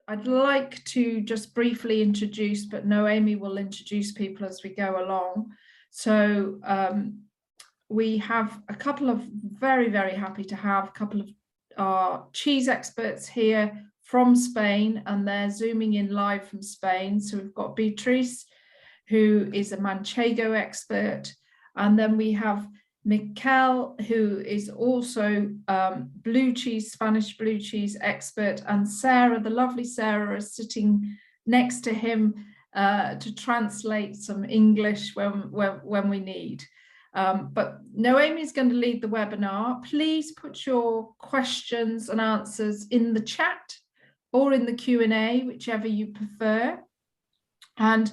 I'd like to just briefly introduce, but Noemi will introduce people as we go along. So we have a couple of very happy to have a couple of our cheese experts here from Spain, and they're zooming in live from Spain. So we've got Beatriz, who is a Manchego expert, and then we have Maikel, who is also blue cheese, Spanish blue cheese expert, and Sarah, the lovely Sarah, is sitting next to him to translate some English when we need. But Noemi is going to lead the webinar. Please put your questions and answers in the chat or in the Q&A, whichever you prefer. And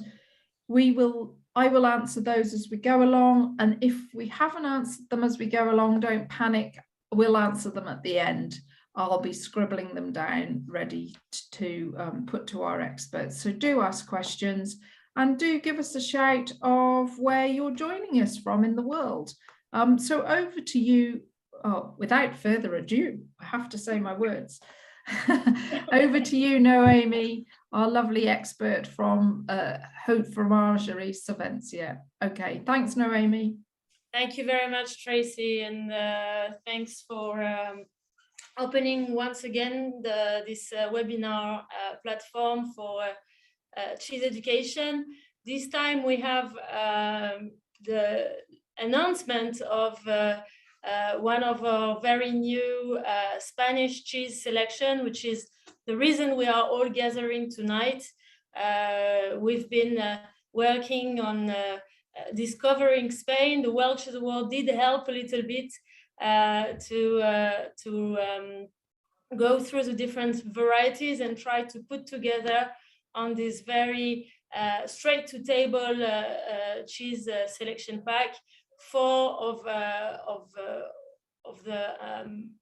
I will answer those as we go along, and if we haven't answered them as we go along, don't panic, we'll answer them at the end. I'll be scribbling them down ready to put to our experts. So do ask questions and do give us a shout of where you're joining us from in the world. So over to you, without further ado, I have to say my words. Over to you, Noemi, our lovely expert from Haute Fromagerie Savencia. Okay, thanks, Noemi. Thank you very much, Tracy, and thanks for opening once again this webinar platform for cheese education. This time we have the announcement of one of our very new Spanish cheese selection, which is the reason we are all gathering tonight. We've been working on discovering Spain. The Welsh of the World did help a little bit to go through the different varieties and try to put together on this very straight to table cheese selection pack 4 of the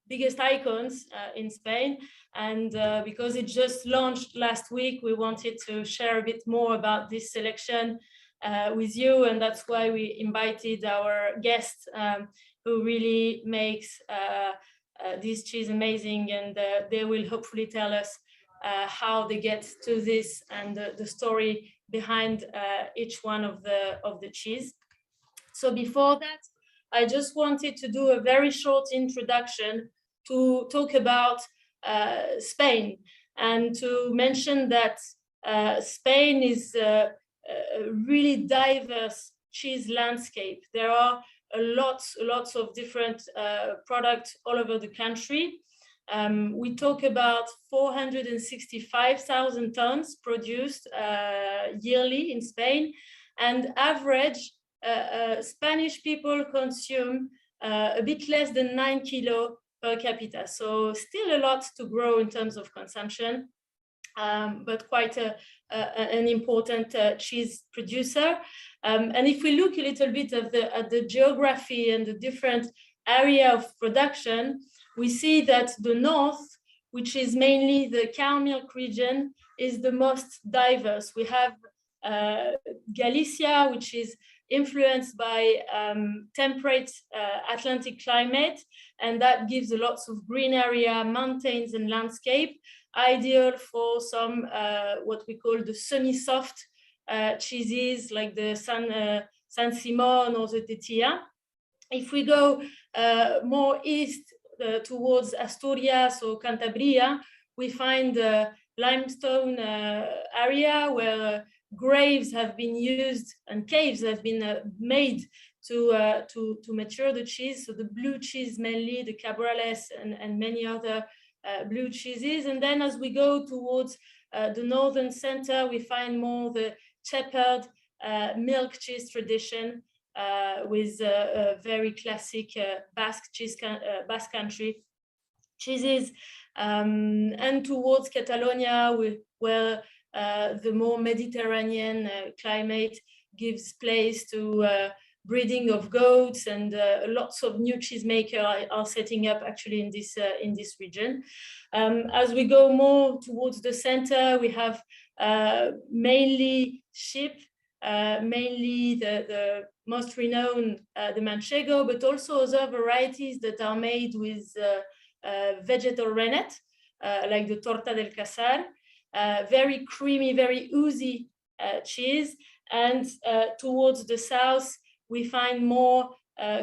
biggest icons in Spain. And because it just launched last week, we wanted to share a bit more about this selection with you, and that's why we invited our guest who really makes this cheese amazing, and they will hopefully tell us how they get to this and the story behind each one of the cheese. So before that, I just wanted to do a very short introduction to talk about Spain, and to mention that Spain is a really diverse cheese landscape. There are lots of different products all over the country. We talk about 465,000 tons produced yearly in Spain, and average Spanish people consume a bit less than 9 kilos per capita. So still a lot to grow in terms of consumption, but quite an important cheese producer. And if we look a little bit at the geography and the different area of production, we see that the north, which is mainly the cow milk region, is the most diverse. We have Galicia, which is influenced by temperate Atlantic climate, and that gives a lots of green area, mountains and landscape, ideal for some what we call the semi-soft cheeses like the San Simon or the Tetilla. If we go more east towards Asturias or Cantabria, we find the limestone area where graves have been used and caves have been made to mature the cheese. So the blue cheese mainly, the Cabrales and many other blue cheeses. And then as we go towards the northern center, we find more the shepherd milk cheese tradition with a very classic Basque country cheeses. And towards Catalonia, where the more Mediterranean climate gives place to breeding of goats, and lots of new cheesemakers are setting up actually in this region. As we go more towards the center, we have mainly sheep, mainly the most renowned, the Manchego, but also other varieties that are made with vegetal rennet, like the torta del casar, very creamy, very oozy cheese. And towards the south, we find more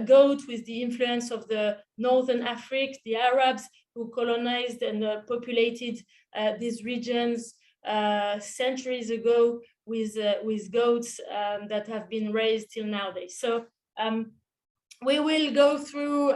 goat with the influence of the Northern Africa, the Arabs who colonized and populated these regions centuries ago with goats that have been raised till nowadays. So we will go through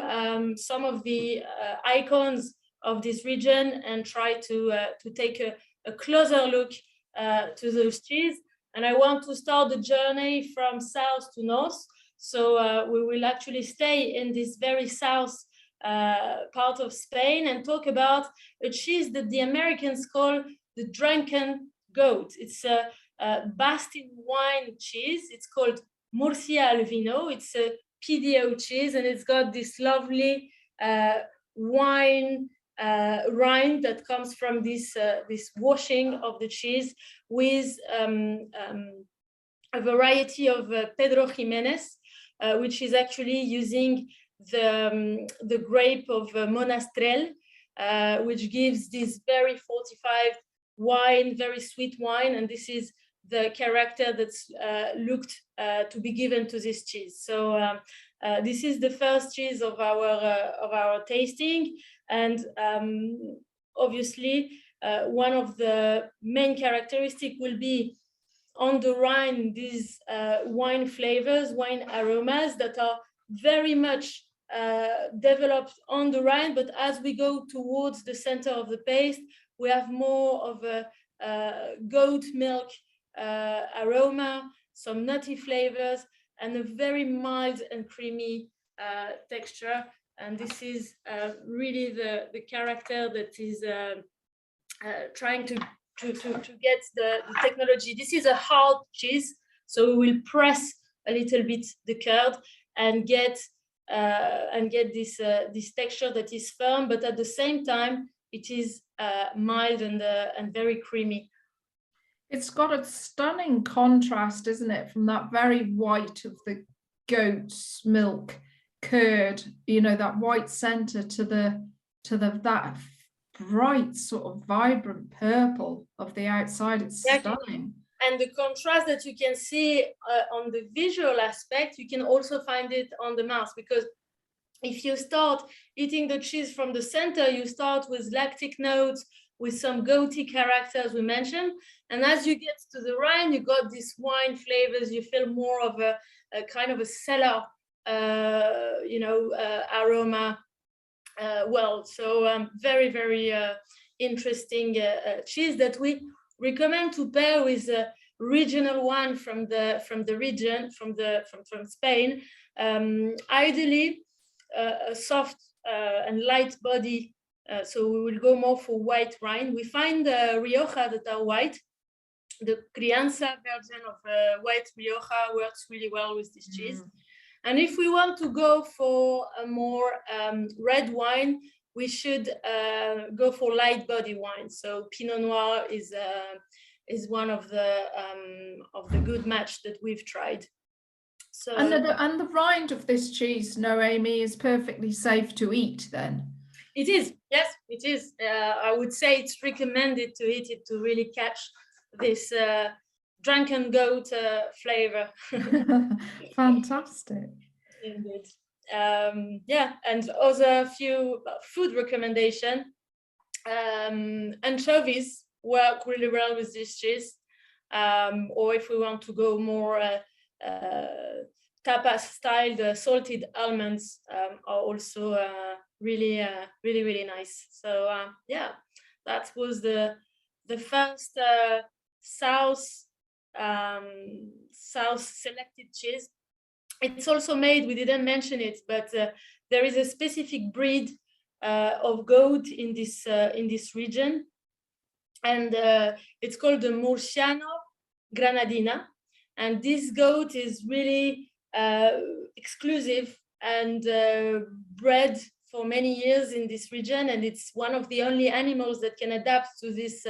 some of the icons of this region and try to take a closer look to those cheese. And I want to start the journey from south to north. So we will actually stay in this very south part of Spain and talk about a cheese that the Americans call the drunken goat. It's a Bastin wine cheese. It's called Murcia Al Vino. It's a PDO cheese, and it's got this lovely wine rind that comes from this washing of the cheese with a variety of Pedro Jimenez, which is actually using the grape of Monastrell, which gives this very fortified wine, very sweet wine, and this is the character that's looked to be given to this cheese. So this is the first cheese of our tasting, and obviously one of the main characteristics will be on the rind these wine flavors, wine aromas that are very much developed on the rind, but as we go towards the center of the paste, we have more of a goat milk aroma, some nutty flavors, and a very mild and creamy texture. And this is really the character that is trying to get the technology. This is a hard cheese, so we will press a little bit the curd and get this texture that is firm, but at the same time it is mild and very creamy. It's got a stunning contrast, isn't it, from that very white of the goat's milk curd, you know, that white center to that bright sort of vibrant purple of the outside. It's stunning. And the contrast that you can see on the visual aspect, you can also find it on the mouth, because if you start eating the cheese from the center, you start with lactic notes, with some goaty characters we mentioned, and as you get to the rind, you got these wine flavors. You feel more of a kind of a cellar, aroma. Very, very interesting cheese that we recommend to pair with a regional one from Spain. Ideally, a soft and light body. So we will go more for white rind. We find Rioja that are white. The Crianza version of white Rioja works really well with this cheese. And if we want to go for a more red wine, we should go for light body wine. So Pinot Noir is one of the good match that we've tried. So and the rind of this cheese, Noemi, is perfectly safe to eat then? It is, yes, it is. I would say it's recommended to eat it to really catch this drunken goat flavor. Fantastic. Indeed. And other few food recommendation. Anchovies work really well with this cheese. Or if we want to go more tapas style, the salted almonds are also really, really nice. So that was the first south selected cheese. It's also made, we didn't mention it, but there is a specific breed of goat in this region, and it's called the Murciano Granadina. And this goat is really exclusive and bred for many years in this region, and it's one of the only animals that can adapt to this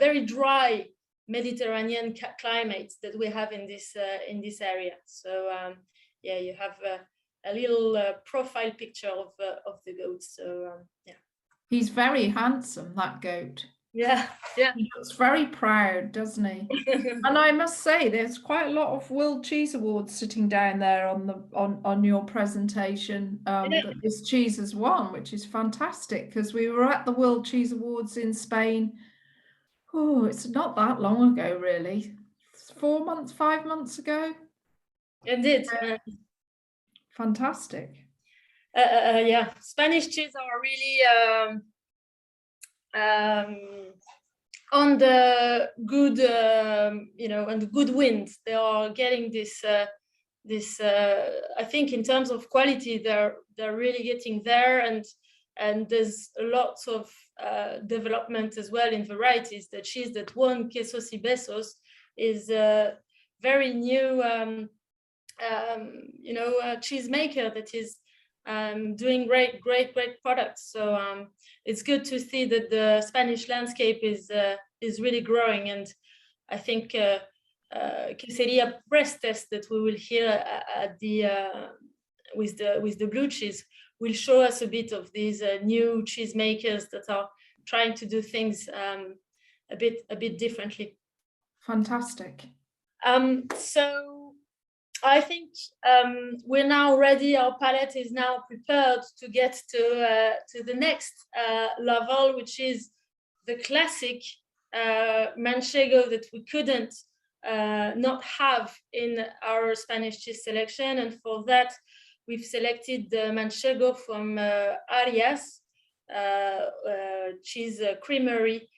very dry Mediterranean climate that we have in this area. So you have little profile picture of the goat. So yeah. He's very handsome, that goat. Yeah, yeah. He looks very proud, doesn't he? And I must say, there's quite a lot of World Cheese Awards sitting down there on your presentation that this cheese has won, which is fantastic, because we were at the World Cheese Awards in Spain. Oh, it's not that long ago, really. 4 months, 5 months ago. Indeed. Fantastic. Yeah, Spanish cheese are really on the good, on the good wind. They are getting this. I think in terms of quality, they're really getting there, and there's a lot of development as well in varieties. The cheese that won Queso y Besos is a very new, cheesemaker that is doing great products. So it's good to see that the Spanish landscape is really growing, and I think quesería Prestes that we will hear at the with the blue cheese will show us a bit of these new cheesemakers that are trying to do things a bit differently. Fantastic. So I think we're now ready. Our palate is now prepared to get to the next level, which is the classic Manchego that we couldn't not have in our Spanish cheese selection. And for that, we've selected the Manchego from Arias cheese creamery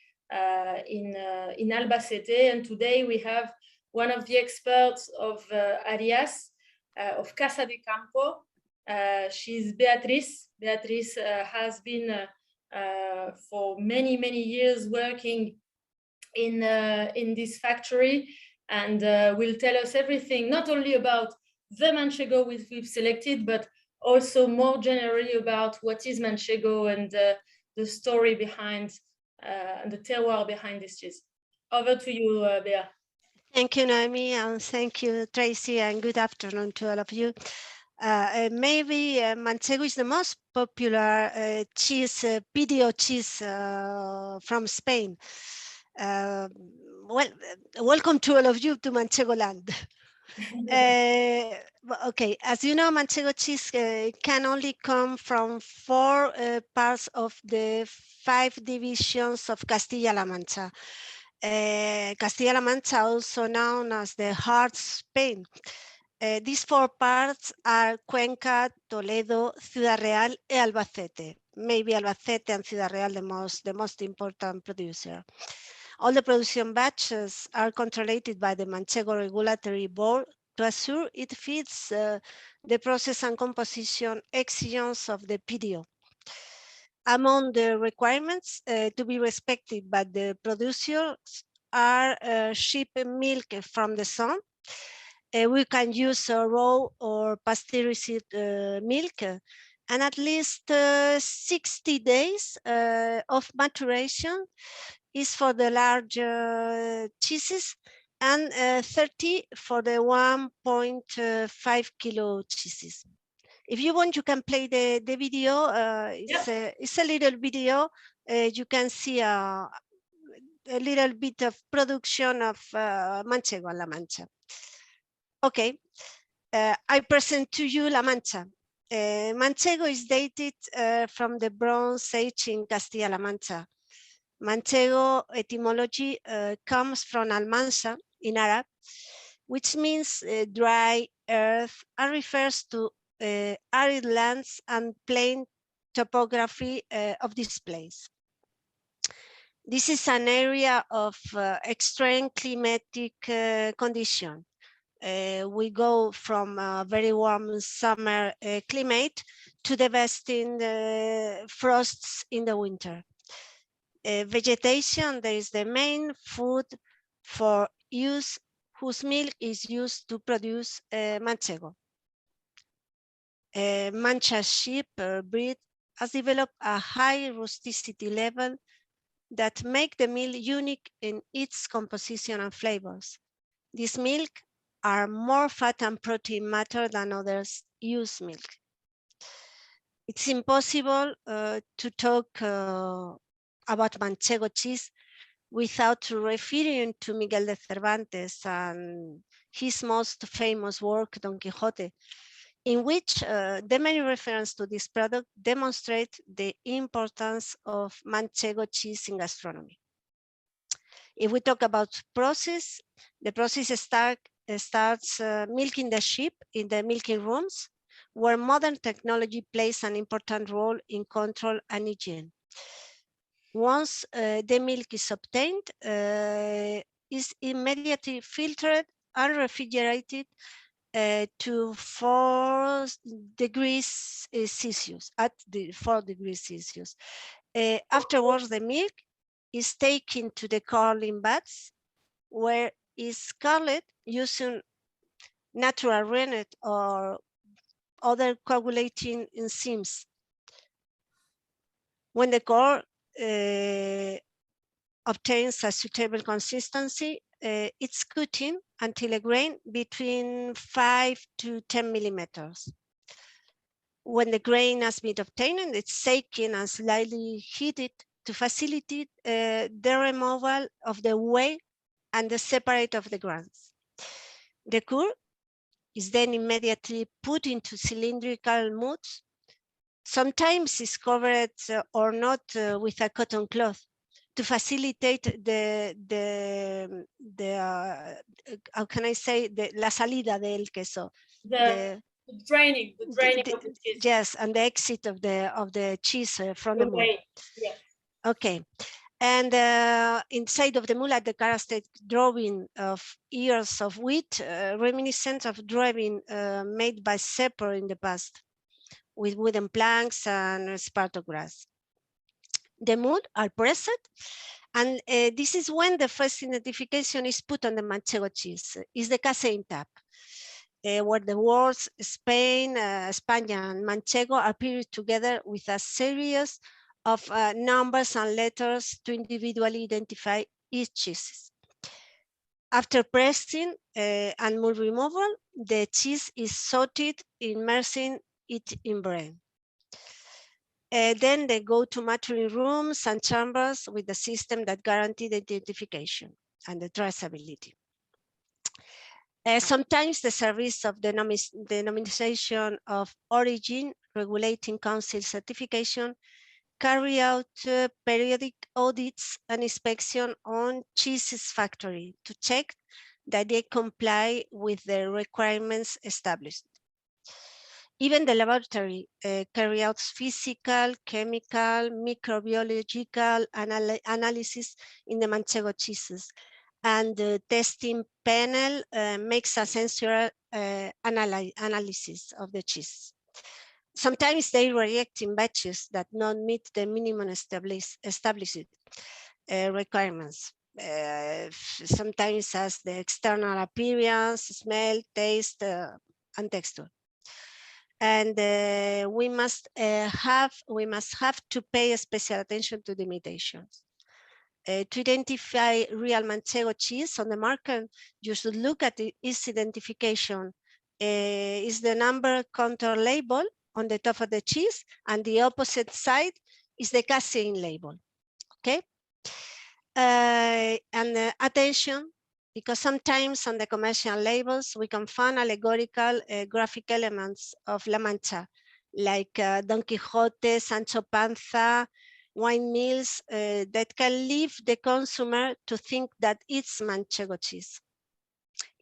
in Albacete. And today we have one of the experts of Arias, of Casa de Campo. She's Beatriz. Beatriz has been for many years working in this factory, and will tell us everything, not only about the Manchego we've selected, but also more generally about what is Manchego and the story behind and the terroir behind this cheese. Over to you, Bea. Thank you, Naomi, and thank you, Tracy, and good afternoon to all of you. Maybe Manchego is the most popular cheese, PDO cheese from Spain. Well, welcome to all of you to Manchego land. Okay, as you know, Manchego cheese can only come from 4 parts of the 5 divisions of Castilla-La Mancha. Castilla-La Mancha, also known as the Heart Spain. These 4 parts are Cuenca, Toledo, Ciudad Real, and Albacete. Maybe Albacete and Ciudad Real the most important producer. All the production batches are controlled by the Manchego Regulatory Board to assure it fits the process and composition exigencies of the PDO. Among the requirements to be respected by the producers are ship milk from the sun. We can use raw or pasteurized milk, and at least 60 days of maturation is for the large cheeses, and 30 for the 1.5 kilo cheeses. If you want, you can play the video. It's a little video. You can see a little bit of production of Manchego and La Mancha. Okay, I present to you La Mancha. Manchego is dated from the Bronze Age in Castilla-La Mancha. Manchego etymology comes from Almansa in Arab, which means dry earth, and refers to arid lands and plain topography of this place. This is an area of extreme climatic condition. We go from a very warm summer climate to devastating frosts in the winter. Vegetation, there is the main food for use, whose milk is used to produce Manchego. Mancha sheep breed has developed a high rusticity level that make the milk unique in its composition and flavors. These milk are more fat and protein matter than others used milk. It's impossible to talk about Manchego cheese without referring to Miguel de Cervantes and his most famous work, Don Quixote, in which the many references to this product demonstrate the importance of Manchego cheese in gastronomy. If we talk about process, the process starts milking the sheep in the milking rooms, where modern technology plays an important role in control and hygiene. Once the milk is obtained, is immediately filtered and refrigerated to 4 degrees Celsius, at the 4 degrees Celsius. Afterwards, the milk is taken to the curdling baths, where is curdled using natural rennet or other coagulating enzymes. When the curd obtains a suitable consistency, it's cutting until a grain between 5 to 10 millimeters. When the grain has been obtained, it's shaken and slightly heated to facilitate the removal of the whey and the separate of the grains. The curd is then immediately put into cylindrical moulds. Sometimes it's covered or not with a cotton cloth to facilitate how can I say, la salida del queso. The draining of the cheese. Yes, and the exit of the cheese from the mold. Yeah. Okay. And inside of the mold, at the characteristic drawing of ears of wheat, reminiscent of drawing made by Sepper in the past, with wooden planks and sparto grass. The mold are pressed, and this is when the first identification is put on the Manchego cheese, is the casein tab, where the words Spain, España, and Manchego appear together with a series of numbers and letters to individually identify each cheese. After pressing and mold removal, the cheese is sorted, immersing it in brine. Then they go to maturing rooms and chambers with the system that guarantee the identification and the traceability. Sometimes the service of the denomination of origin regulating council certification carry out periodic audits and inspection on cheeses factory to check that they comply with the requirements established. Even the laboratory carry out physical, chemical, microbiological analysis in the Manchego cheeses, and the testing panel makes a sensorial analysis of the cheese. Sometimes they react in batches that not meet the minimum established requirements. Sometimes as the external appearance, smell, taste, and texture. And we must have to pay special attention to the imitations. To identify real Manchego cheese on the market, you should look at its identification. Is the number counter label on the top of the cheese, and the opposite side is the casein label. Okay, and attention, because sometimes on the commercial labels we can find allegorical graphic elements of La Mancha, like Don Quixote, Sancho Panza, wine mills, that can lead the consumer to think that it's Manchego cheese.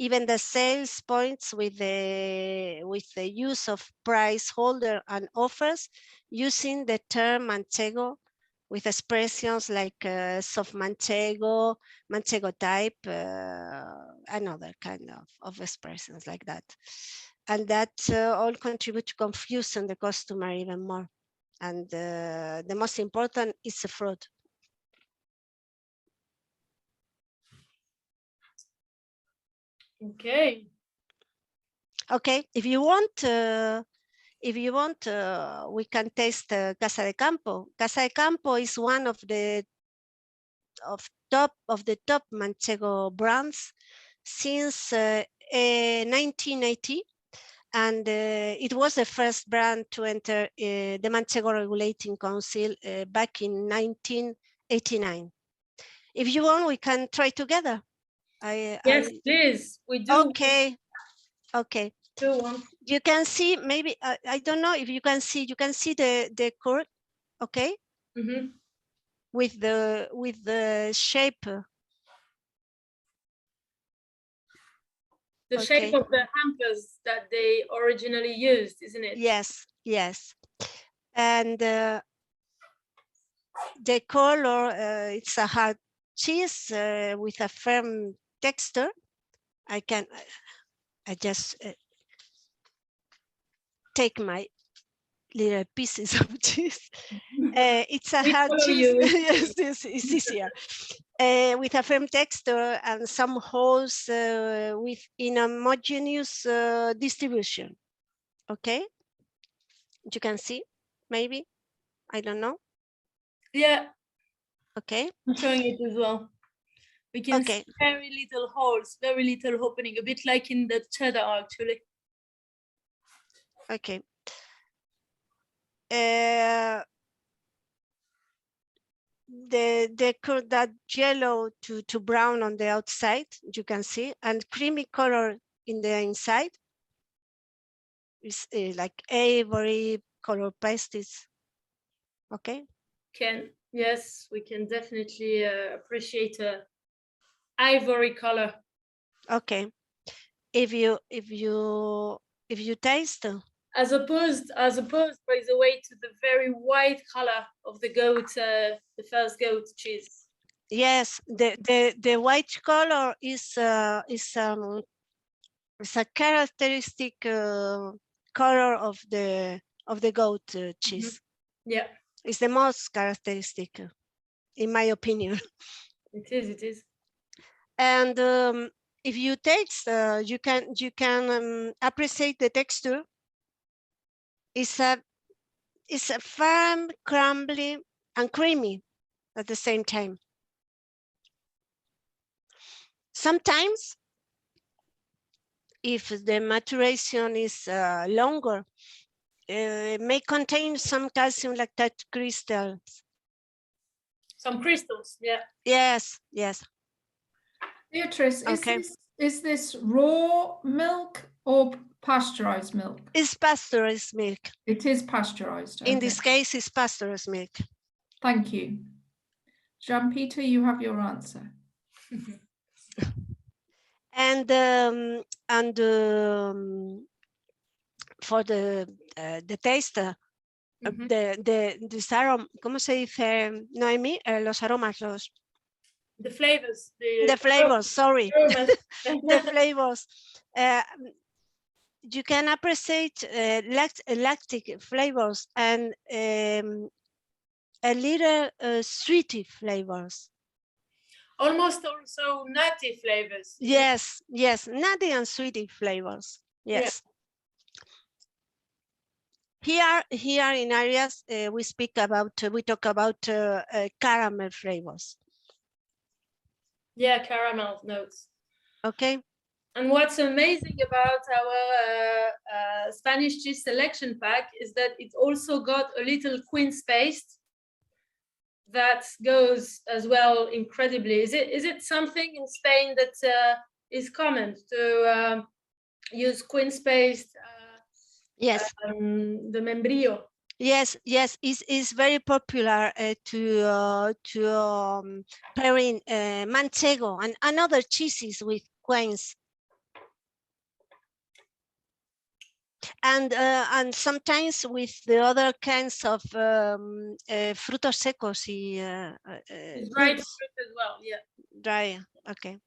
Even the sales points with the use of price holder and offers using the term Manchego with expressions like soft Manchego, Manchego type, another kind of expressions like that. And that all contribute to confusing the customer even more. And the most important is the fraud. Okay. Okay, if you want, we can taste Casa de Campo. Casa de Campo is one of the top Manchego brands since 1980, And it was the first brand to enter the Manchego Regulating Council back in 1989. If you want, we can try together. Yes, please. We do. Okay. Okay. Do want. You can see, maybe, I don't know if you can see the curve, okay? Mm-hmm. With the shape. The shape of the hampers that they originally used, isn't it? Yes, yes. And the color, it's a hard cheese with a firm texture. I just take my little pieces of cheese. It's a hard cheese. Yes, it's easier. With a firm texture and some holes with inhomogeneous distribution. Okay, you can see, maybe, I don't know. Yeah. Okay. I'm showing it as well. We can see very little holes, very little opening, a bit like in the cheddar, actually. Okay. The curd that yellow to brown on the outside, you can see, and creamy color in the inside is like ivory color pasties. Okay. Yes, we can definitely appreciate a ivory color. Okay. If you taste. As opposed, by the way, to the very white color of the goat, the first goat cheese. Yes, the white color is a characteristic color of the goat cheese. Mm-hmm. Yeah, it's the most characteristic, in my opinion. It is. And if you taste, you can appreciate the texture. It's a firm, crumbly, and creamy at the same time. Sometimes, if the maturation is longer, it may contain some calcium lactate crystals. Some crystals, yeah. Yes. Beatrice, is this raw milk or pasteurized milk? It's pasteurized milk. It is pasteurized. In this case, it's pasteurized milk. Thank you. Jean-Peter, you have your answer. And for the taste, this aroma, ¿cómo se dice, Noemi? Los aromas, the flavors. The flavors, sorry. The flavors. You can appreciate lactic flavors and a little sweety flavors. Almost also nutty flavors. Yes, nutty and sweety flavors. Yes. Yeah. Here in Arias, we talk about caramel flavors. Yeah, caramel notes. Okay. And what's amazing about our Spanish cheese selection pack is that it also got a little quince paste that goes as well incredibly. Is it something in Spain that is common to use quince paste? Yes. The membrillo. Yes, it's very popular to pairing Manchego and other cheeses with quince. And sometimes with the other kinds of frutos secos. Dried fruit as well, yeah. Dry, okay.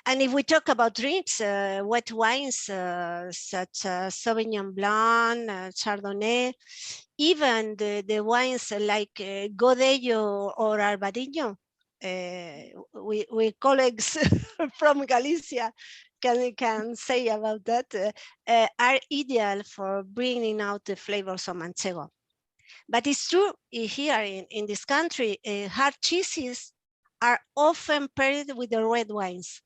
And if we talk about drinks, wet wines such as Sauvignon Blanc, Chardonnay, even the wines like Godello or Albariño, we colleagues from Galicia can say about that, are ideal for bringing out the flavors of Manchego. But it's true here in this country, hard cheeses are often paired with the red wines.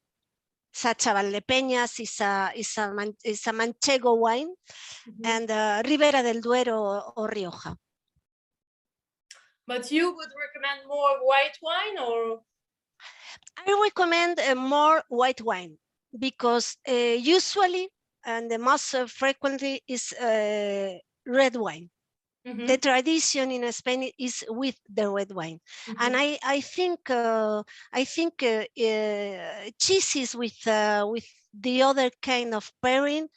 Sacha Valdepeñas is a Manchego wine, and Ribera del Duero or Rioja. But you would recommend more white wine, or? I recommend more white wine because usually and the most frequently is red wine. The tradition in Spain is with the red wine, and I think cheeses with the other kind of pairing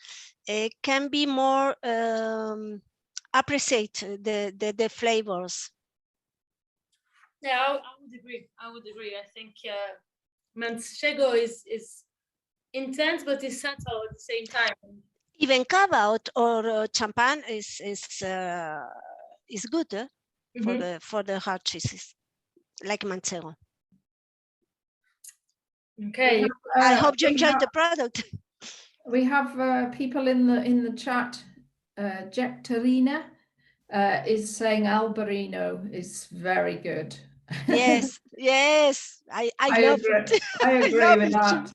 can be more appreciate the flavors. Yeah, I would agree. I would agree. I think Manchego is intense, but is subtle at the same time. Even cava or champagne is good for the hard cheeses, like Manchego. Okay. I hope you enjoyed the product. We have people in the chat. Jekterina is saying Albarino is very good. Yes, yes, I love it. I agree with that.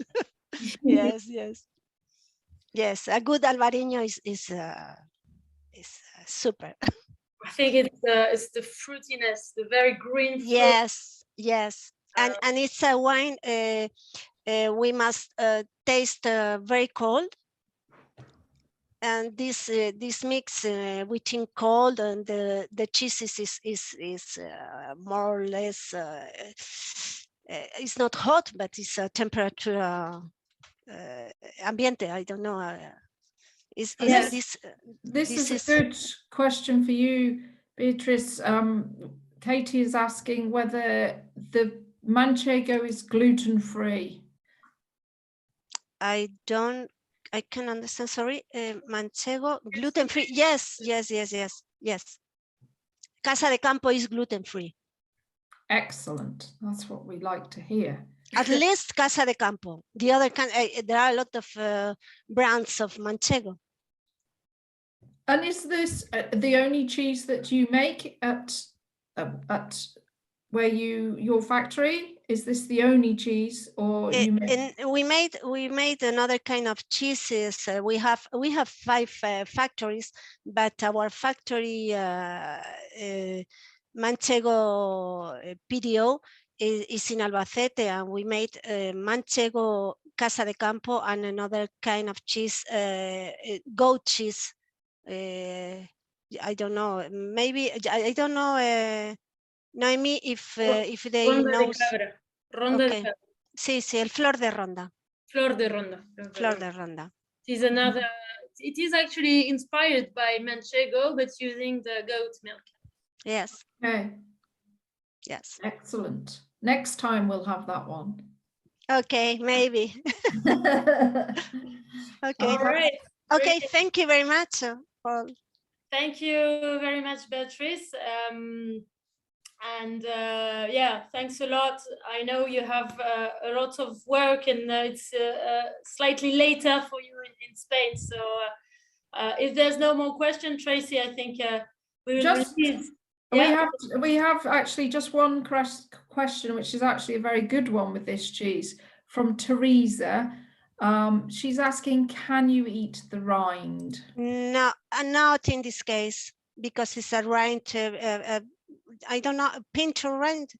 Yes. A good Albarino is super. I think it's the fruitiness, the very green fruit. Yes, and it's a wine we must taste very cold. And this mix between cold and the cheeses is more or less it's not hot, but it's a temperature ambiente. I don't know. This is a good question for you, Beatriz. Katie is asking whether the Manchego is gluten-free. I can understand. Sorry, Manchego gluten-free. Yes. Casa de Campo is gluten-free. Excellent. That's what we like to hear. At least Casa de Campo. The other there are a lot of brands of Manchego. And is this the only cheese that you make at where your factory? Is this the only cheese, or you make? We made another kind of cheeses. We have 5 factories, but our factory Manchego PDO is in Albacete, and we made Manchego Casa de Campo and another kind of cheese, goat cheese. I don't know. Maybe I don't know. Noemi, if they know. Ronda okay. de cabra. Sí, el flor de ronda. Flor de ronda. Flor de ronda. It is another. It is actually inspired by Manchego, but using the goat milk. Yes. Okay. Yes. Excellent. Next time we'll have that one. Okay, maybe. Okay. All right. Okay, thank you very much. Thank you very much, Beatriz. And yeah, thanks a lot. I know you have a lot of work, and it's slightly later for you in Spain. So if there's no more question, Tracy, I think we will receive. Yeah. We have actually just one question, which is actually a very good one with this cheese, from Teresa. She's asking, can you eat the rind? No, not in this case, because it's a rind. I don't know, pinto rind.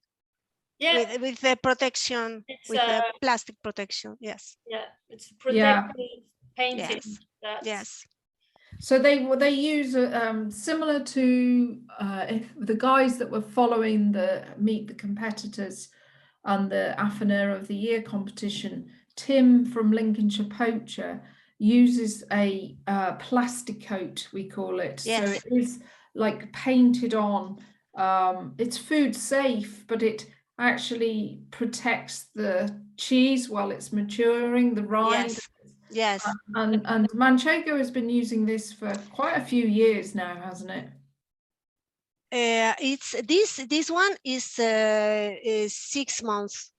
Yeah. With the protection, the plastic protection. Yes. Yeah, it's protected painting. Yes. So they use similar to if the guys that were following the Meet the Competitors and the Affineur of the Year competition. Tim from Lincolnshire Poacher uses a plastic coat, we call it. Yes. So it is like painted on. It's food safe, but it actually protects the cheese while it's maturing, the rind. Yes. And Manchego has been using this for quite a few years now, hasn't it? It's this one is 6 months.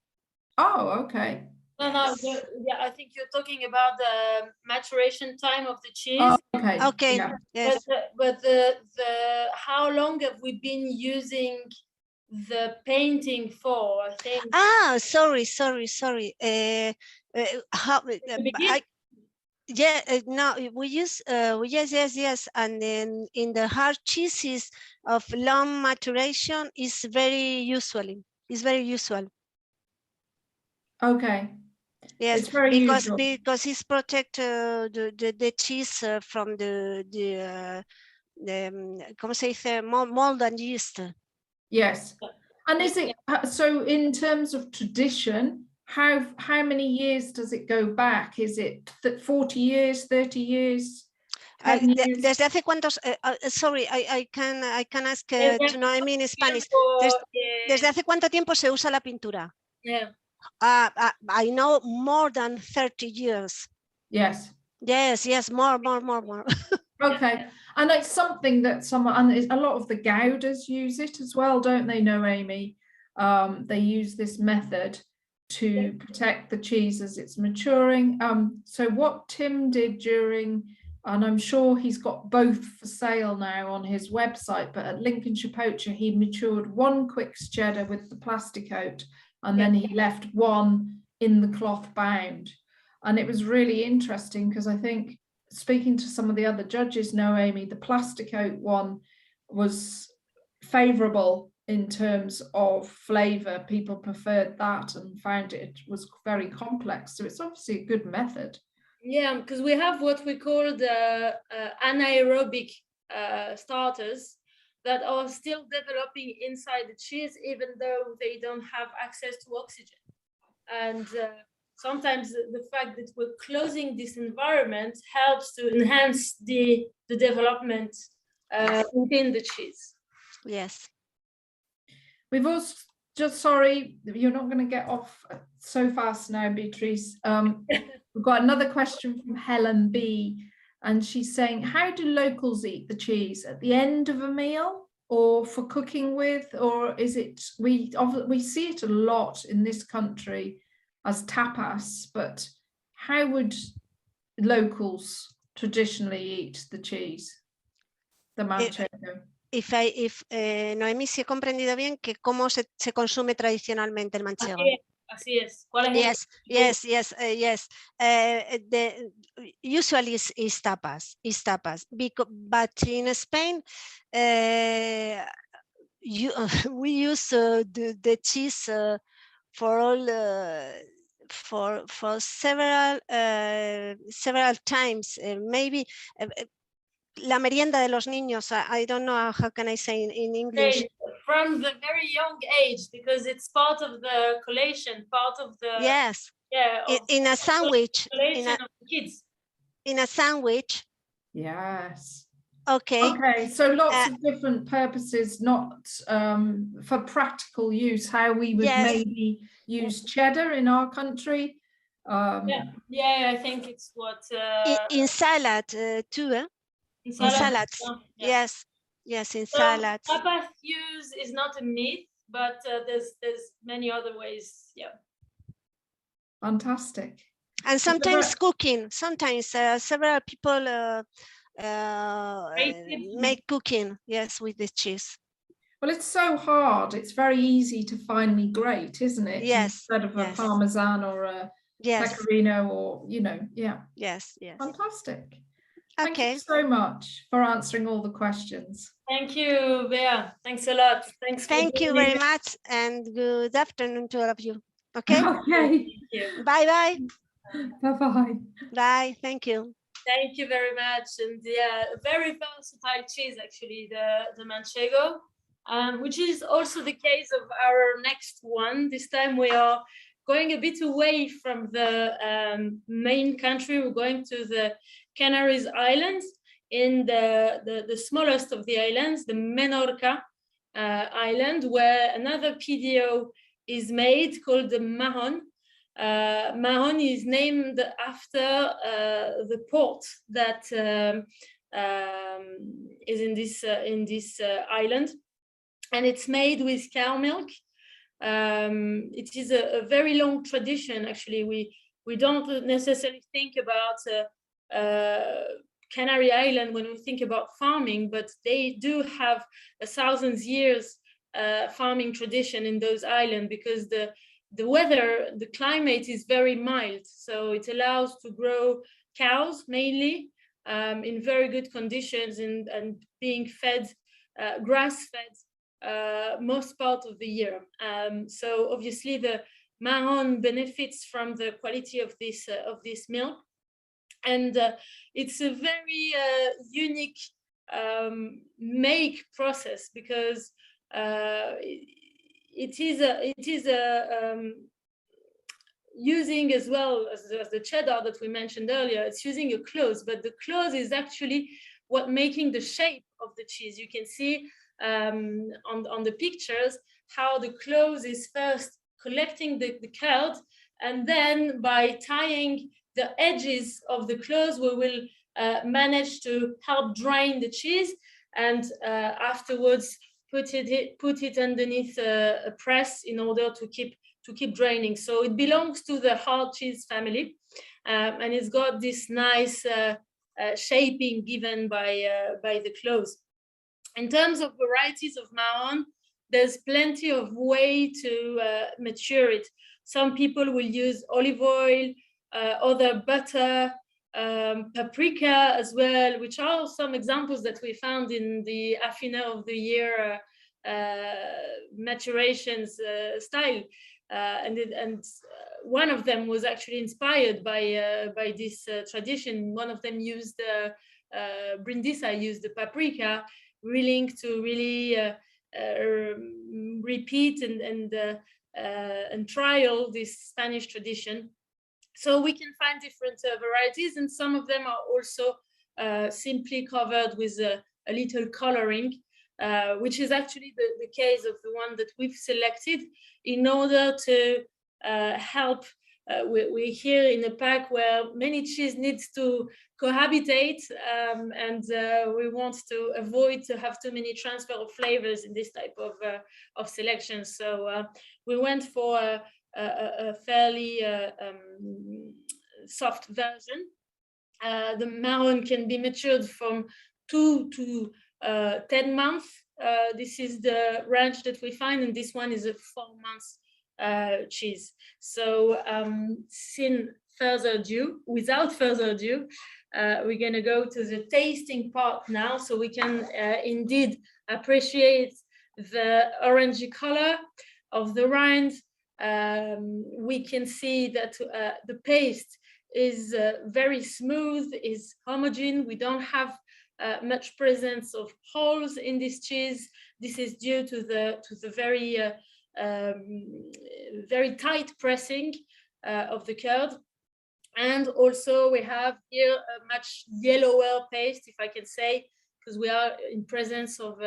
Oh, okay. No, yeah, I think you're talking about the maturation time of the cheese. Oh, okay. Okay. Yeah. Yes. But the how long have we been using the painting for, I think. Ah, sorry. No, we use yes, and then in the hard cheeses of long maturation is very usual. Okay. Yes, It's very usual. because it's protect the cheese from the ¿cómo se dice? Mold and yeast. Yes. And is it so in terms of tradition? How many years does it go back? Is it 40 years, 30 years, 10 years? ¿Desde hace cuántos? Sorry, I can ask to know, I mean in Spanish. ¿Desde hace cuánto tiempo se usa la pintura? Yeah. I know more than 30 years. Yes. Yes, more. Okay. And it's something that a lot of the Goudas use it as well, don't they, Noemi? They use this method to protect the cheese as it's maturing. So what Tim did during, and I'm sure he's got both for sale now on his website, but at Lincolnshire Poacher, he matured one Quicks cheddar with the plastic coat, and then he left one in the cloth bound. And it was really interesting because I think, speaking to some of the other judges, Noemi, the plastic coat one was favourable in terms of flavour. People preferred that and found it was very complex. So it's obviously a good method. Yeah, because we have what we call the anaerobic starters that are still developing inside the cheese, even though they don't have access to oxygen. And sometimes the fact that we're closing this environment helps to enhance the development within the cheese. Yes. We've also, just sorry, you're not going to get off so fast now, Beatriz. We've got another question from Helen B. And she's saying, how do locals eat the cheese? At the end of a meal or for cooking with? Or is it, we see it a lot in this country as tapas, but how would locals traditionally eat the cheese, the Manchego? If Noemi, si he comprendido bien, que cómo se consume tradicionalmente el manchego. Así es. ¿Cuál es Yes. Usually is tapas. But in Spain, we use the cheese for all for several times. Maybe la merienda de los niños. I don't know how can I say in English. From the very young age, because it's part of the collation, part of the in a sandwich. Kids. In a sandwich. Yes. Okay. So lots of different purposes, not for practical use, how we would maybe use cheddar in our country. I think it's what in salad too, eh? In salads. Yes, in salads. Tapas use is not a myth, but there's many other ways. Fantastic. And sometimes cooking. Sometimes several people make cooking, with the cheese. Well, it's so hard. It's very easy to finely grate, isn't it? Yes. Instead of a Parmesan or a Pecorino or, Yes. Fantastic. Okay. Thank you so much for answering all the questions. Thank you, Bea. Thanks a lot. Thank you very much, and good afternoon to all of you. Okay. Okay. Bye. Bye. Bye. Thank you. Thank you very much. And very versatile cheese, actually, the Manchego, which is also the case of our next one. This time we are going a bit away from the main country. We're going to the Canaries Islands, in the smallest of the islands, the Menorca island, where another PDO is made called the Mahon. Mahon is named after the port that is in this island, and it's made with cow milk. It is a very long tradition. Actually, we don't necessarily think about Canary Island when we think about farming, but they do have 1,000 years farming tradition in those islands, because the weather, the climate is very mild, so it allows to grow cows mainly in very good conditions and being fed grass fed most part of the year. So obviously the Mahon benefits from the quality of this milk, and it's a very unique make process, because it is using, as well as the cheddar that we mentioned earlier, it's using a close, but the close is actually what making the shape of the cheese. You can see on the pictures how the close is first collecting the curd, and then by tying the edges of the close, we will manage to help drain the cheese, and afterwards put it underneath a press in order to keep draining. So it belongs to the hard cheese family, and it's got this nice shaping given by the close. In terms of varieties of Mahon, there's plenty of way to mature it. Some people will use olive oil, other butter, paprika as well, which are some examples that we found in the Affiner of the Year maturations style, and one of them was actually inspired by this tradition. One of them used Brindisa used the paprika, willing to really repeat and trial this Spanish tradition. So we can find different varieties, and some of them are also simply covered with a little coloring, which is actually the case of the one that we've selected in order to help. We're here in a pack where many cheese needs to cohabitate, and we want to avoid to have too many transfer of flavors in this type of selection. So we went for a fairly soft version. The Mahon can be matured from 2 to 10 months. This is the range that we find, and this one is a 4 months cheese. So without further ado, we're going to go to the tasting part now, so we can indeed appreciate the orangey color of the rind. We can see that the paste is very smooth, is homogeneous. We don't have much presence of holes in this cheese. This is due to the very tight pressing of the curd. And also we have here a much yellower paste, if I can say, because we are in presence of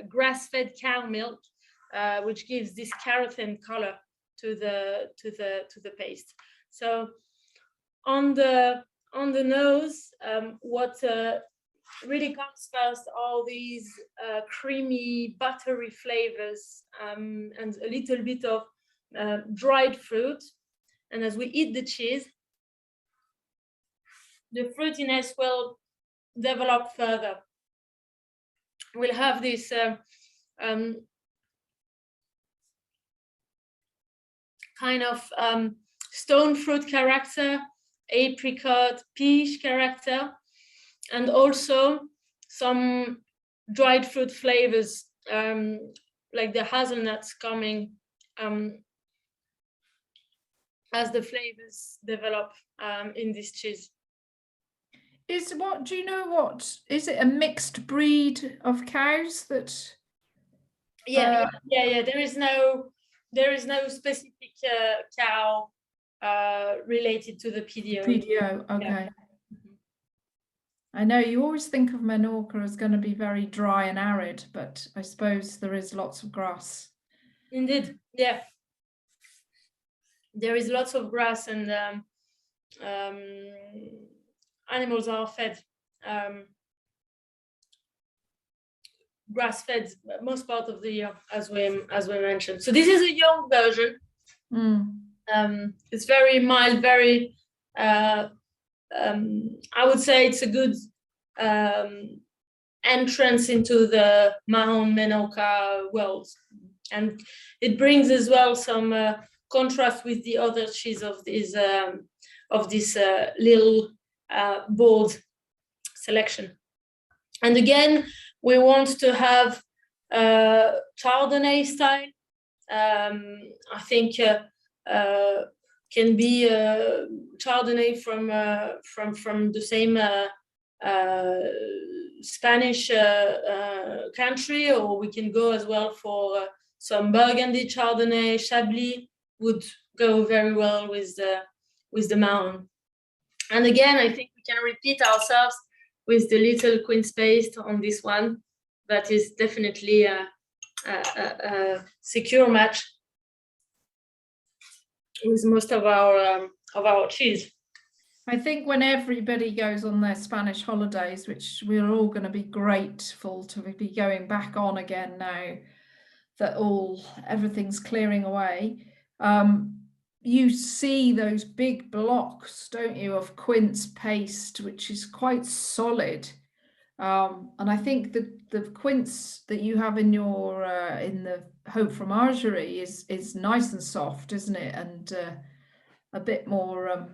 grass-fed cow milk, which gives this carotene color to the paste. So on the nose, what really comes first are these creamy, buttery flavors, and a little bit of dried fruit. And as we eat the cheese, the fruitiness will develop further. We'll have this kind of stone fruit character, apricot, peach character, and also some dried fruit flavors, like the hazelnuts coming as the flavors develop in this cheese. Do you know what? Is it a mixed breed of cows that? Yeah. There is no specific cow related to the PDO. PDO, okay. Yeah. I know you always think of Menorca as going to be very dry and arid, but I suppose there is lots of grass. Indeed, yeah. There is lots of grass, and animals are fed grass-fed most part of the year, as we mentioned. So this is a young version. It's very mild, very. I would say it's a good entrance into the Mahon Menorca world. And it brings as well some contrast with the other cheese of this little bold selection. And again, we want to have Chardonnay style. I think can be Chardonnay from the same Spanish country, or we can go as well for some Burgundy Chardonnay. Chablis would go very well with the Mahon. And again, I think we can repeat ourselves with the little quince paste on this one. That is definitely a secure match with most of our cheese. I think when everybody goes on their Spanish holidays, which we're all going to be grateful to be going back on again now that everything's clearing away, you see those big blocks, don't you, of quince paste, which is quite solid. And I think the quince that you have in your in the Haute Fromagerie is nice and soft, isn't it? And a bit more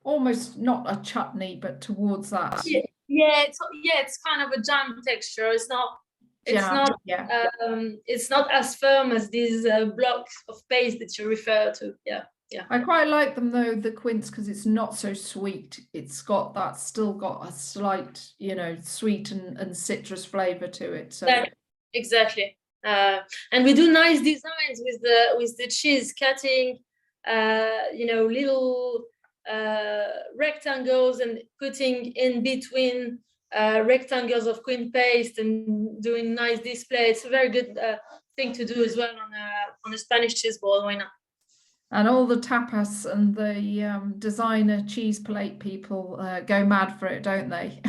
almost not a chutney, but towards that. It's kind of a jam texture. It's not as firm as these blocks of paste that you refer to. Yeah. I quite like them though, the quince, because it's not so sweet. It's still got a slight, sweet and citrus flavor to it. So exactly. And we do nice designs with the cheese, cutting little rectangles and putting in between rectangles of quince paste and doing nice display. It's a very good thing to do as well on a Spanish cheese board. Why not? And all the tapas and the designer cheese plate people go mad for it, don't they?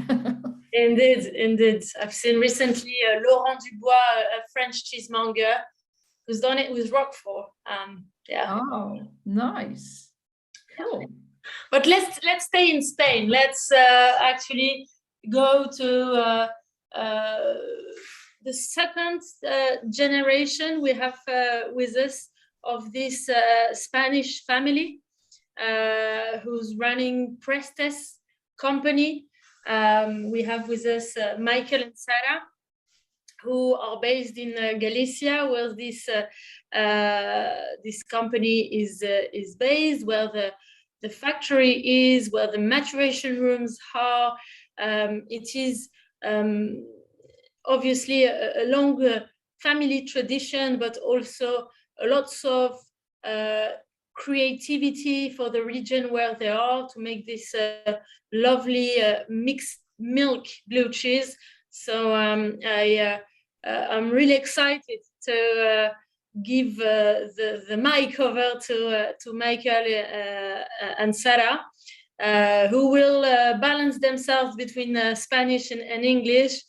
Indeed. I've seen recently Laurent Dubois, a French cheesemonger, who's done it with Roquefort. Oh, nice. Cool. But let's stay in Spain. Let's actually go to the second generation we have with us of this Spanish family who's running Prestes company. We have with us Maikel and Sarah, who are based in Galicia, where this company is based, where the factory is, where the maturation rooms are. It is obviously a long family tradition, but also lots of creativity for the region where they are to make this lovely mixed milk blue cheese. So I'm really excited to give the mic over to Maikel and Sarah, who will balance themselves between Spanish and English,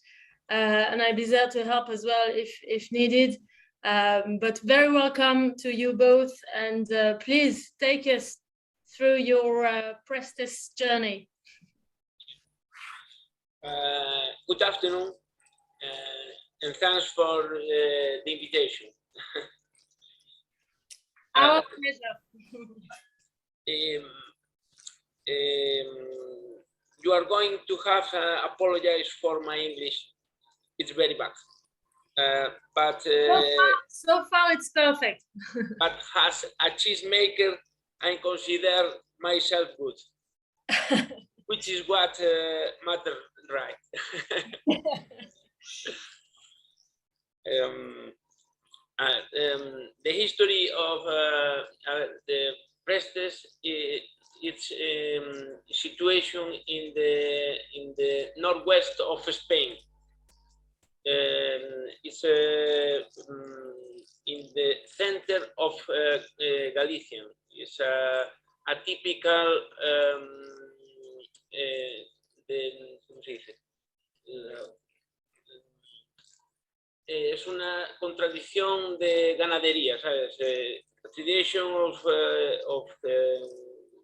and I'll be there to help as well if needed. But very welcome to you both, and please take us through your Prestes journey. Good afternoon, and thanks for the invitation. Our pleasure. You are going to have apologize for my English. It's very bad. But so far it's perfect. But as a cheesemaker, I consider myself good, which is what matters, right? The history of the Prestes, its situation in the northwest of Spain. It's in the center of Galicia. It's a typical ¿cómo se dice? Es una contradicción de ganadería, ¿sabes? Tradition of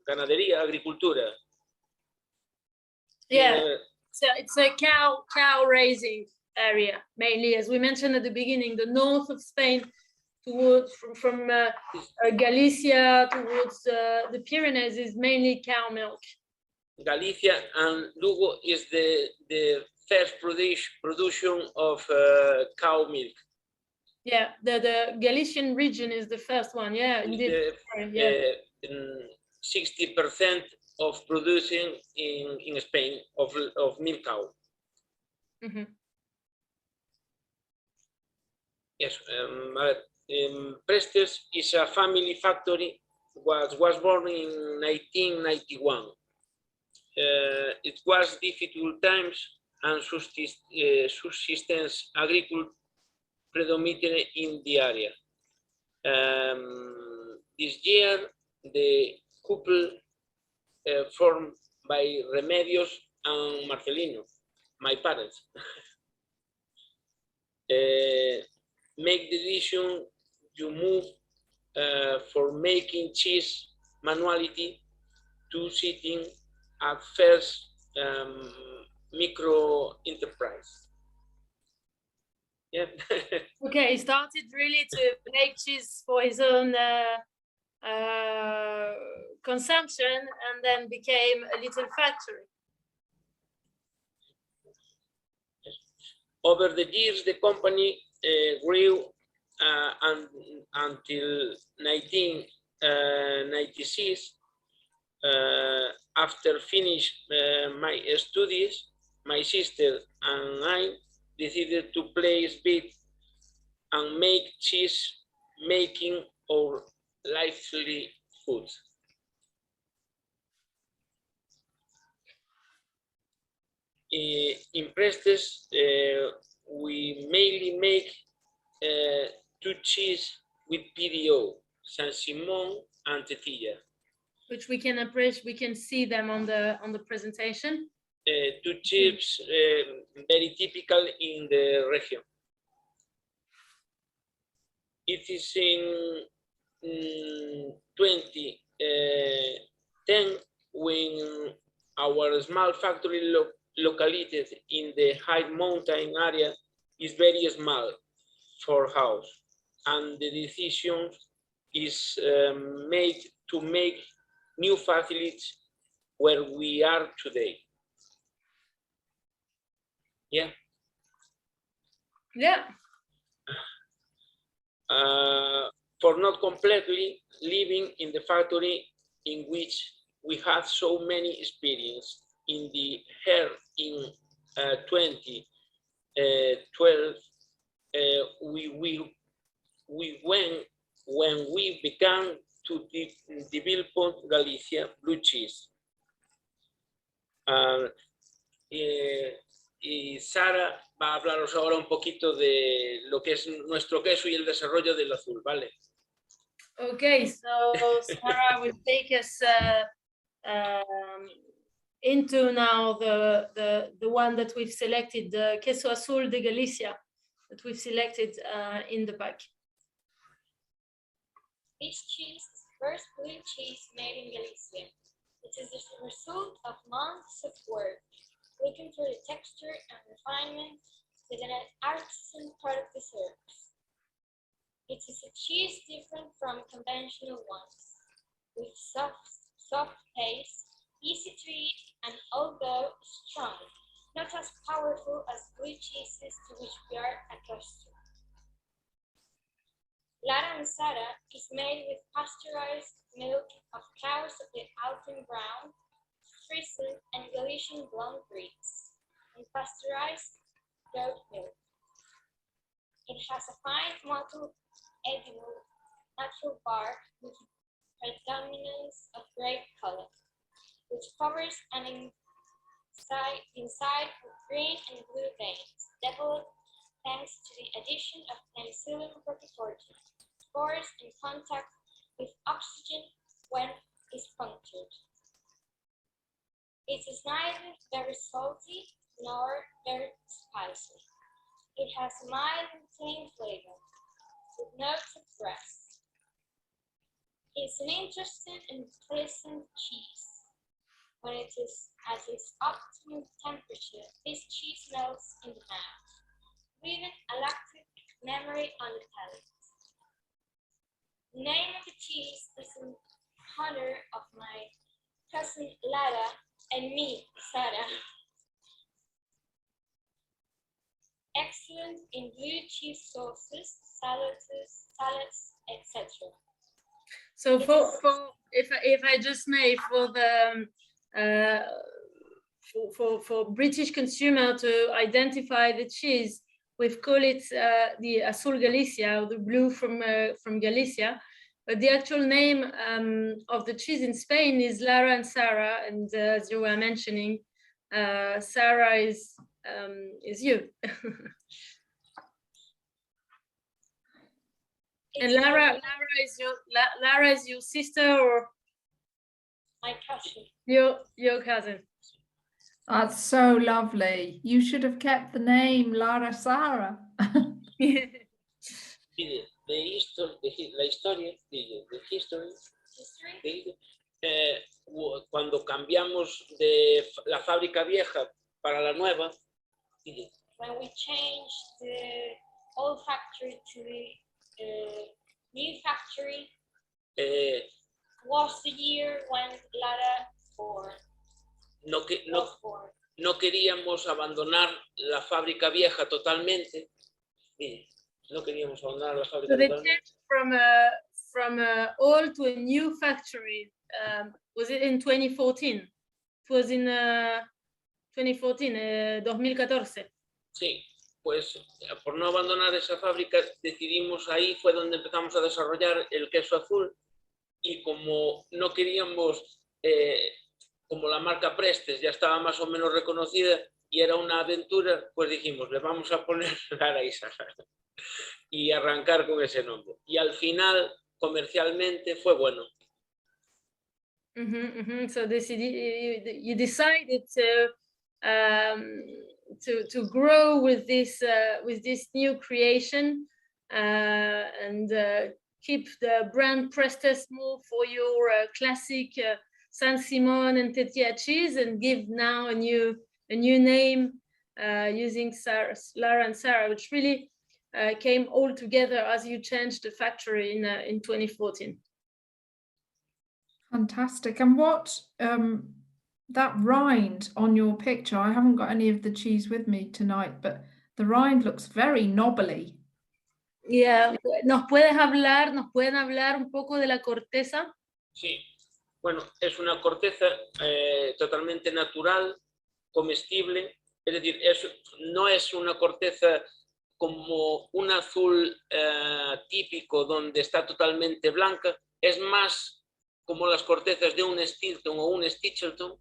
ganadería, agricultura. Yeah. It's a cow raising area mainly, as we mentioned at the beginning. The north of Spain, towards from Galicia towards the Pyrenees, is mainly cow milk. Galicia and Lugo is the first production of cow milk. Yeah, the Galician region is the first one. Yeah, indeed. 60% of producing in Spain of milk cow. Mm-hmm. Yes, Prestes is a family factory. Was born in 1991. It was difficult times and subsistence agriculture predominated in the area. This year, the couple formed by Remedios and Marcelino, my parents, make the decision to move for making cheese manuality to sitting at first micro enterprise. Yeah. Okay, he started really to make cheese for his own consumption, and then became a little factory. Over the years, the company grew until 1996. After finish my studies, my sister and I decided to place bet and make cheese making our livelihood. In Prestes, we mainly make two cheese with PDO, San Simon and Tetilla. Which we can appreciate. We can see them on the presentation. Two chips very typical in the region. It is in 2010 when our small factory located in the high mountain area is very small for house, and the decision is made to make new facilities where we are today. Yeah. Yeah. For not completely living in the factory in which we had so many experience in the year in 2012, when we began to develop Galicia blue cheese. Y Sara va a hablaros ahora un poquito de lo que es nuestro queso y el desarrollo del azul, ¿vale? Okay, so Sarah will take us into now the one that we've selected, the Queso Azul de Galicia, that we've selected in the pack. This cheese is the first blue cheese made in Galicia. It is the result of months of work, looking for the texture and refinement that an artisan product deserves. It is a cheese different from conventional ones, with soft taste, easy to eat, and although strong, not as powerful as blue cheeses to which we are accustomed. Lara and Sara is made with pasteurized milk of cows of the Alpen Brown, Friesen, and Galician blonde breeds, and pasteurized goat milk. It has a fine mottled, edible, natural bark with predominance of grape color, which covers an inside with green and blue veins, developed thanks to the addition of Penicillium roqueforti, spores in contact with oxygen when it's punctured. It is neither very salty nor very spicy. It has a mild and clean flavor, with notes of grass. It's an interesting and pleasant cheese. When it is at its optimum temperature, this cheese melts in the mouth, leaving a lactic memory on the palate. The name of the cheese is in honor of my cousin Lara and me, Sarah. Excellent in blue cheese sauces, salads, etc. So if I just may, for the for British consumer to identify the cheese, we've called it the Azul Galicia, or the blue from Galicia. But the actual name of the cheese in Spain is Lara and Sarah, and as you were mentioning, Sarah is you. And Lara is your sister or my cousin? Your cousin. That's so lovely. You should have kept the name Lara Sarah. Cuando cambiamos de la fábrica vieja para la nueva. When we changed the old factory to the new factory, was the year when Lara born. No queríamos abandonar la fábrica vieja totalmente. No queríamos abandonar la fábrica so they totalmente. changed from old to a new factory. Was it in 2014? It was in 2014, 2014. Sí, pues por no abandonar esa fábrica decidimos, ahí fue donde empezamos a desarrollar el queso azul, y como no queríamos, como la marca Prestes ya estaba más o menos reconocida y era una aventura, pues dijimos, le vamos a poner Lara y Sara y arrancar con ese nombre. Y al final, comercialmente, fue bueno. So you decided to grow with this new creation and keep the brand Prestes more for your classic San Simon and Tetia cheese, and give now a new name using Lara and Sarah, which really came all together as you changed the factory in 2014. Fantastic. And what that rind on your picture, I haven't got any of the cheese with me tonight, but the rind looks very knobbly. Yeah, ¿nos pueden hablar un poco de la corteza? Sí, bueno, es una corteza totalmente natural, comestible, es decir, no es una corteza como un azul típico donde está totalmente blanca, es más como las cortezas de un Stilton o un Stichelton.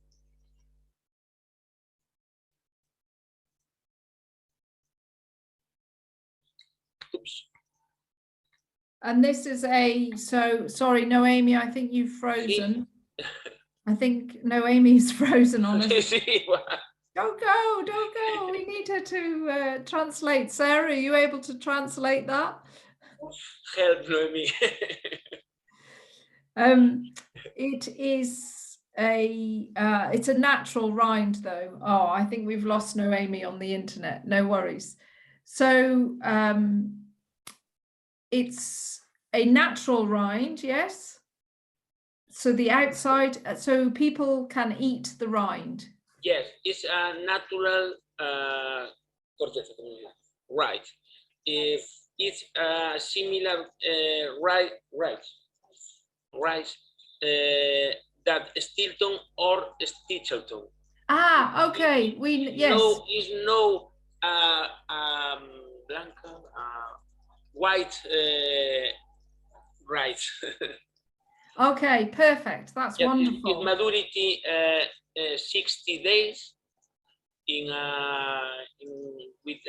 Oops. And this is sorry, Noemi, I think you've frozen. Sí. I think Noemi's frozen on us. Sí, bueno. Don't go. We need her to translate. Sarah, are you able to translate that? Help, Noemi. It's a natural rind though. Oh, I think we've lost Noemi on the internet. No worries. So it's a natural rind, yes? So the outside, so people can eat the rind. Yes, it's a natural corteza, right. It's similar rice that Stilton or Stichelton. Ah, okay. Yes. No blanca, white rice. Okay, perfect. That's wonderful. With maturity 60 days with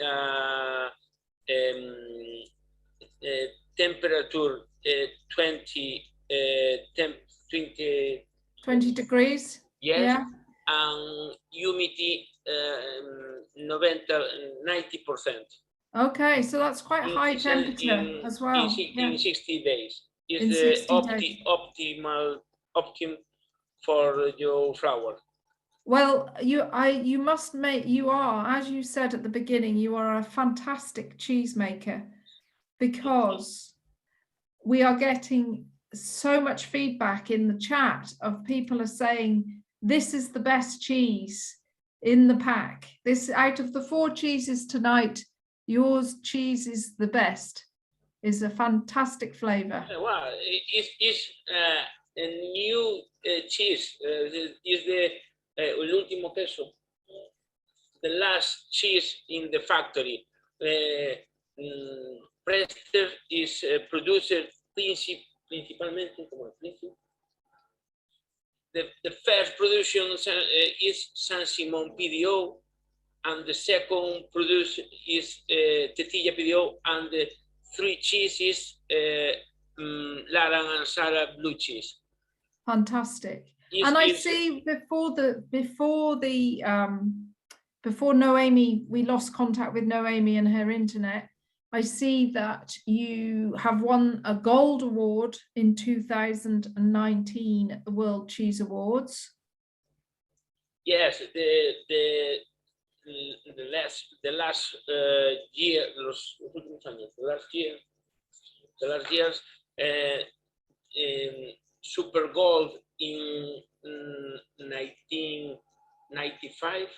temperature 20 degrees. Yes. Yeah. And humidity 90%. Okay, so that's quite high temperature as well. In 60 days. In It's 60 days. optimum for your flour. Well, you must make, you are, as you said at the beginning, you are a fantastic cheesemaker, because we are getting so much feedback in the chat of people are saying, this is the best cheese in the pack. This, out of the 4 cheeses tonight, yours cheese is the best, is a fantastic flavor. Well, it's a new cheese. Is the el último queso, the last cheese in the factory. Prestes is producer principalmente como the first production is San Simon PDO, and the second produce is Tetilla PDO, and the 3 cheeses Laran and Sarah blue cheese. Fantastic. And I see before Noemi, we lost contact with Noemi and her internet. I see that you have won a gold award in 2019 at the World Cheese Awards. Yes, the last year, the last years, Super Gold in 1995.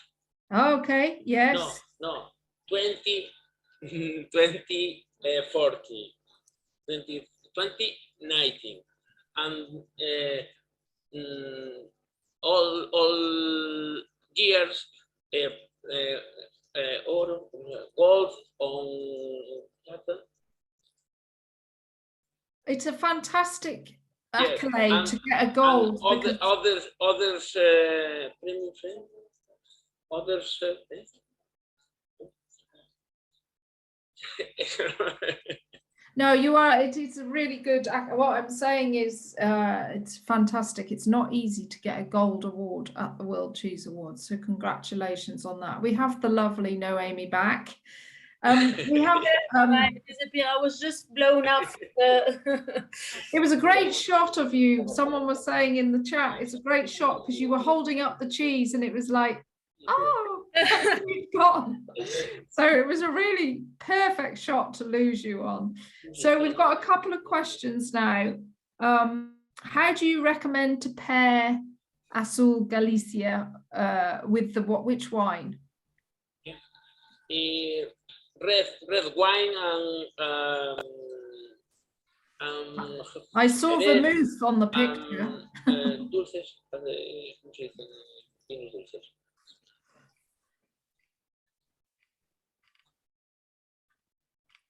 Okay, yes. No, 2019, and all years gold on. It's a fantastic Yes, accolade to get a gold. Others. No, you are. It is a really good. What I'm saying is, it's fantastic. It's not easy to get a gold award at the World Cheese Awards. So congratulations on that. We have the lovely Noemi back. We have. I was just blown up. It was a great shot of you. Someone was saying in the chat, it's a great shot because you were holding up the cheese, and it was like, oh, it's gone. So it was a really perfect shot to lose you on. So we've got a couple of questions now. How do you recommend to pair Azul Galicia with which wine? Red wine and I saw vermouth on the picture. Dulces.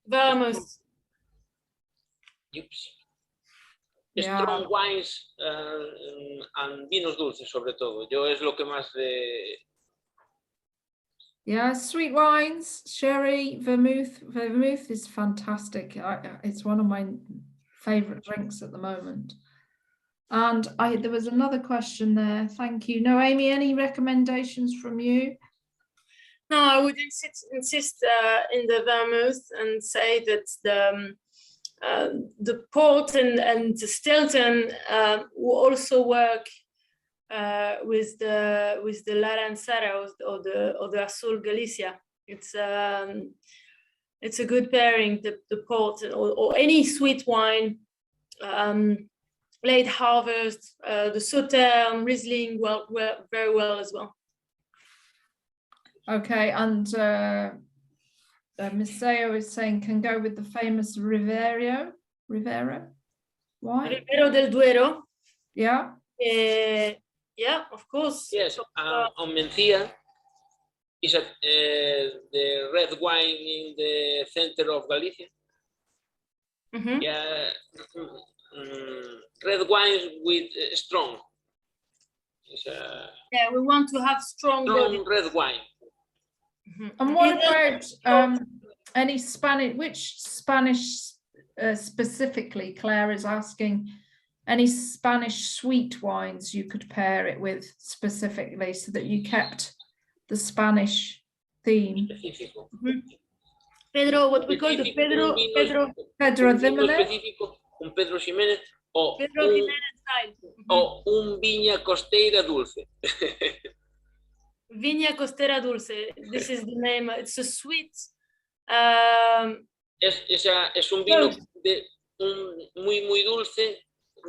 Vamos. Strong wines and vinos dulces, sobre todo. Yo es lo que más Yeah, sweet wines, sherry, vermouth. Vermouth is fantastic. It's one of my favorite drinks at the moment. And there was another question there. Thank you. Noemi, any recommendations from you? No, I would insist in the vermouth and say that the port and the Stilton will also work with the Lara and Sara or the Azul Galicia. It's a good pairing. The port or any sweet wine, late harvest, the Sauterne, Riesling very well as well. Okay, and Miseo is saying can go with the famous Rivero wine. Rivero del Duero. Yeah. Yeah, of course. Yes, on Mencia is the red wine in the center of Galicia. Mm-hmm. Yeah, red wines with strong. Yeah, we want to have strong red wine. Mm-hmm. And what about any Spanish? Which Spanish specifically? Claire is asking. Any Spanish sweet wines you could pair it with specifically, so that you kept the Spanish theme. Mm-hmm. Pedro, what we call the Pedro Jiménez. Un Pedro Jiménez o Pedro Jiménez style. O un viña costeira dulce. Viña Costera Dulce. This is the name. It's a sweet. Es un vino muy dulce,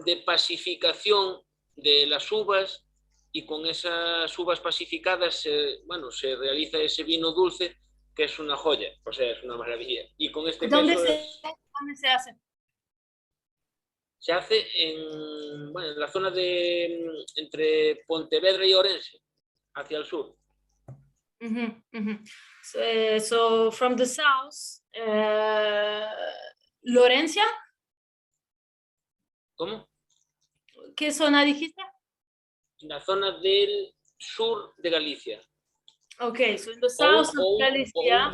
de pacificación de las uvas, y con esas uvas pacificadas, se realiza ese vino dulce, que es una joya, o sea, es una maravilla. Y con este ¿Dónde queso se hace? se hace en la zona entre Pontevedra y Orense, hacia el sur. So from the south, Lorencia. ¿Cómo? ¿Qué zona dijiste? La zona del sur de Galicia. Okay, so in the south of Galicia.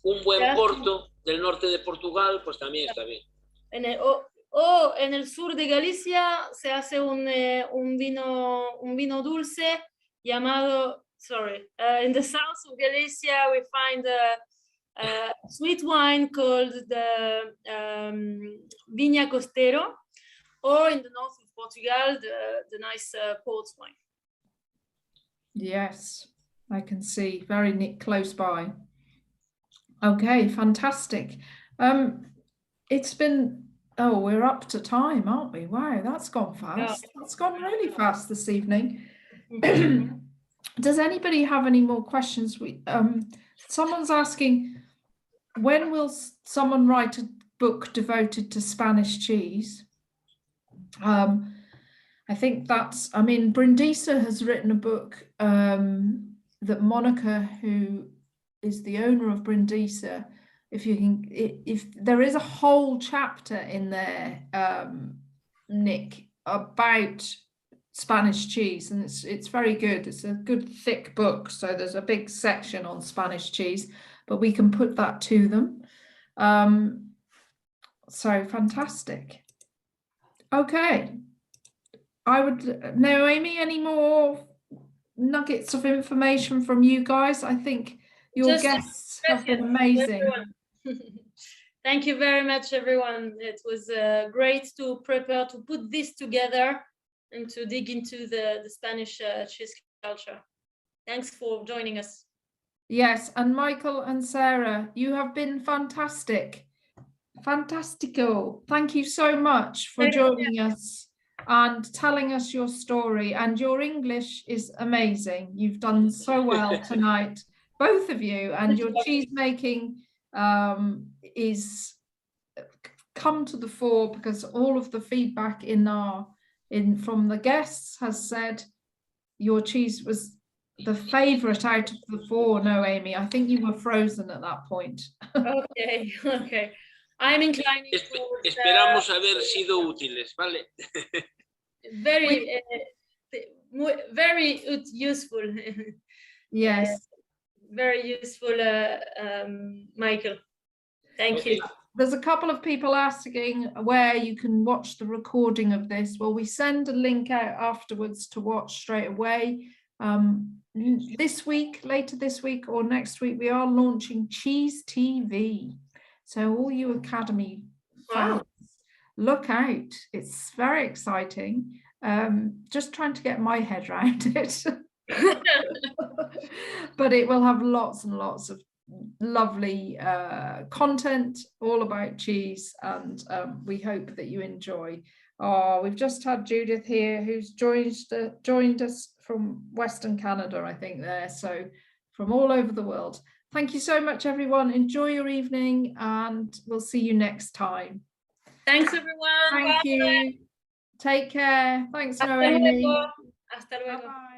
Un buen porto del norte de Portugal, pues también está bien. En el sur de Galicia se hace un vino dulce llamado, in the south of Galicia we find a sweet wine called the Viña Costero, or in the north of Portugal, the nice port wine. Yes, I can see, very close by. Okay, fantastic. It's been, we're up to time, aren't we? Wow, that's gone fast. Yeah. That's gone really fast this evening. Does anybody have any more questions? Someone's asking, when will someone write a book devoted to Spanish cheese? I think Brindisa has written a book that Monica, who is the owner of Brindisa, if there is a whole chapter in there, Nick, about Spanish cheese, and it's very good. It's a good thick book, so there's a big section on Spanish cheese, but we can put that to them. So fantastic. Okay, Noemi, any more nuggets of information from you guys? I think your guests have been amazing. Thank you very much, everyone. It was great to put this together and to dig into the Spanish cheese culture. Thanks for joining us. Yes, and Michael and Sarah, you have been fantastic. Fantastico. Thank you so much for joining us and telling us your story, and your English is amazing. You've done so well tonight, both of you, and your cheese making is come to the fore, because all of the feedback from the guests has said your cheese was the favorite out of the four. Noemi, I think you were frozen at that point. Okay. I'm inclining towards, esperamos haber sido útiles, ¿vale? Very useful. Yes. Very useful, Michael. Thank you. There's a couple of people asking where you can watch the recording of this. Well, we send a link out afterwards to watch straight away. Later this week or next week, we are launching Cheese TV. So all you Academy fans, look out. It's very exciting. Just trying to get my head around it. But it will have lots and lots of lovely content all about cheese, and we hope that you enjoy. We've just had Judith here, who's joined us from Western Canada, I think there, so from all over the world. Thank you so much, everyone. Enjoy your evening, and we'll see you next time. Thanks, everyone. Thank you. Take care. Thanks, Noemi. Hasta luego. Bye-bye.